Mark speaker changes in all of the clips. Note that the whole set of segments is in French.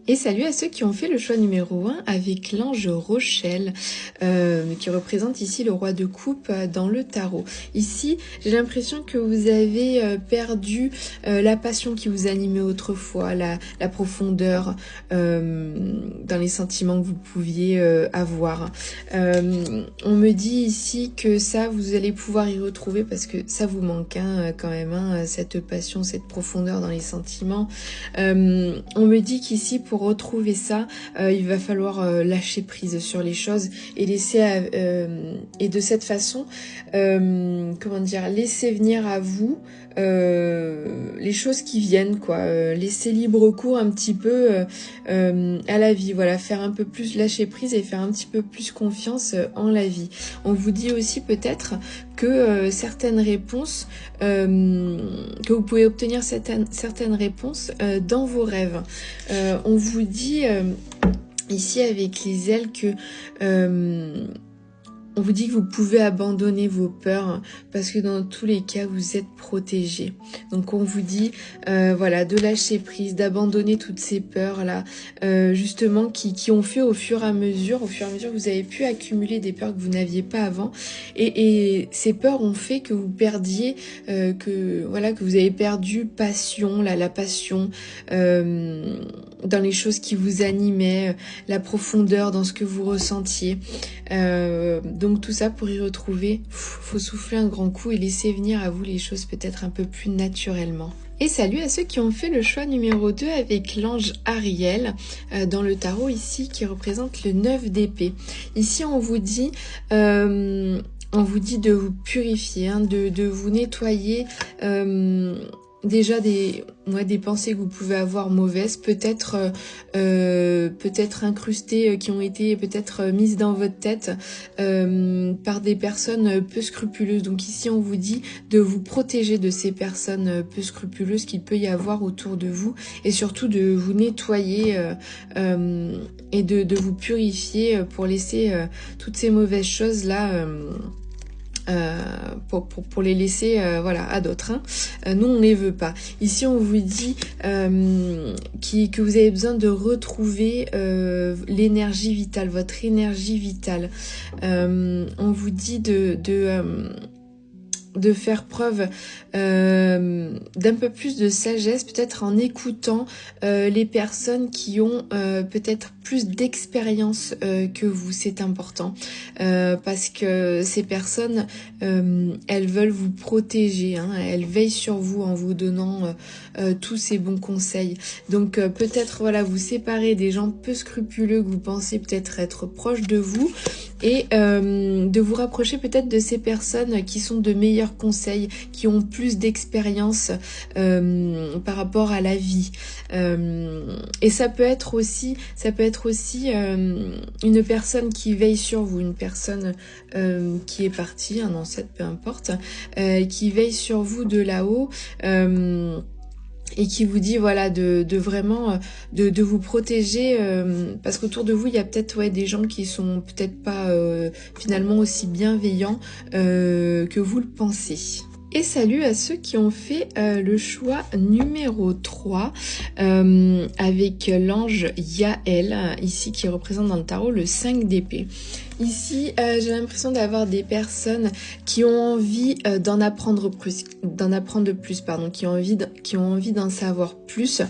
Speaker 1: Et salut à ceux qui ont fait le choix numéro 1 avec l'ange Rochelle, qui représente ici le roi de coupe dans le tarot. Ici, j'ai l'impression que vous avez perdu la passion qui vous animait autrefois, la profondeur dans les sentiments que vous pouviez avoir. On me dit ici que ça, vous allez pouvoir y retrouver parce que ça vous manque quand même, cette passion, cette profondeur dans les sentiments. On me dit qu'ici, pour retrouver ça, il va falloir lâcher prise sur les choses et laisser et de cette façon, comment dire, laisser venir à vous les choses qui viennent, quoi. Laisser libre cours un petit peu à la vie, voilà, faire un peu plus lâcher prise et faire un petit peu plus confiance en la vie. On vous dit aussi peut-être que certaines réponses, que vous pouvez obtenir certaines réponses dans vos rêves. On vous dit ici avec les ailes que on vous dit que vous pouvez abandonner vos peurs parce que dans tous les cas, vous êtes protégés. Donc on vous dit voilà, de lâcher prise, d'abandonner toutes ces peurs-là, justement, qui ont fait au fur et à mesure que vous avez pu accumuler des peurs que vous n'aviez pas avant. Et ces peurs ont fait que vous perdiez, que vous avez perdu passion, la passion dans les choses qui vous animaient, la profondeur dans ce que vous ressentiez. Donc tout ça pour y retrouver, faut souffler un grand coup et laisser venir à vous les choses peut-être un peu plus naturellement. Et salut à ceux qui ont fait le choix numéro 2 avec l'ange Ariel dans le tarot ici qui représente le 9 d'épée. Ici on vous dit de vous purifier, de vous nettoyer déjà des pensées que vous pouvez avoir mauvaises, peut-être incrustées, qui ont été peut-être mises dans votre tête par des personnes peu scrupuleuses. Donc ici on vous dit de vous protéger de ces personnes peu scrupuleuses qu'il peut y avoir autour de vous et surtout de vous nettoyer et de vous purifier pour laisser toutes ces mauvaises choses là pour les laisser à d'autres. Nous, on ne les veut pas. Ici, on vous dit que vous avez besoin de retrouver l'énergie vitale, votre énergie vitale. On vous dit de faire preuve d'un peu plus de sagesse, peut-être en écoutant les personnes qui ont peut-être plus d'expérience que vous, c'est important parce que ces personnes elles veulent vous protéger, elles veillent sur vous en vous donnant tous ces bons conseils. Donc peut-être vous séparer des gens peu scrupuleux que vous pensez peut-être être proches de vous et de vous rapprocher peut-être de ces personnes qui sont de meilleurs conseils, qui ont plus d'expérience par rapport à la vie. Et ça peut être aussi une personne qui veille sur vous, une personne qui est partie, un ancêtre, peu importe, qui veille sur vous de là-haut. Et qui vous dit de vraiment de vous protéger parce qu'autour de vous il y a peut-être des gens qui sont peut-être pas finalement aussi bienveillants que vous le pensez. Et salut à ceux qui ont fait le choix numéro 3 avec l'ange Yael, ici qui représente dans le tarot le 5 d'épée. Ici, j'ai l'impression d'avoir des personnes qui ont envie d'en apprendre plus, qui ont envie d'en savoir plus,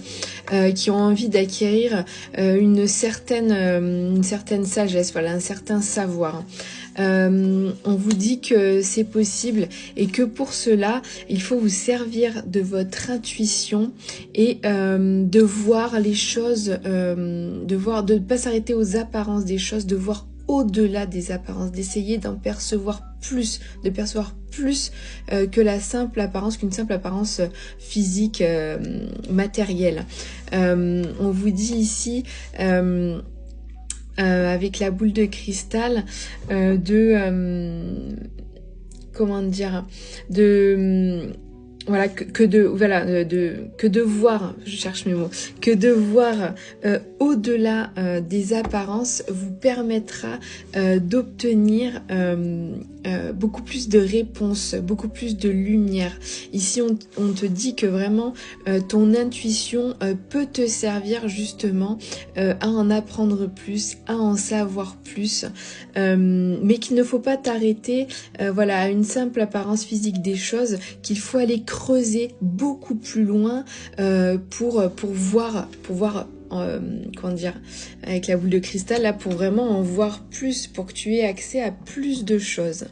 Speaker 1: qui ont envie d'acquérir une certaine sagesse, un certain savoir. On vous dit que c'est possible et que pour cela, il faut vous servir de votre intuition et de voir les choses, de ne pas s'arrêter aux apparences des choses, de voir au-delà des apparences, d'essayer d'en percevoir plus, de percevoir plus qu'une simple apparence physique, matérielle. On vous dit ici avec la boule de cristal voilà, que de voir, je cherche mes mots, que de voir au-delà des apparences vous permettra d'obtenir beaucoup plus de réponses, beaucoup plus de lumière. Ici, on te dit que vraiment ton intuition peut te servir justement à en apprendre plus, à en savoir plus, mais qu'il ne faut pas t'arrêter voilà, à une simple apparence physique des choses, qu'il faut aller creuser beaucoup plus loin pour voir comment dire, avec la boule de cristal là, pour vraiment en voir plus, pour que tu aies accès à plus de choses.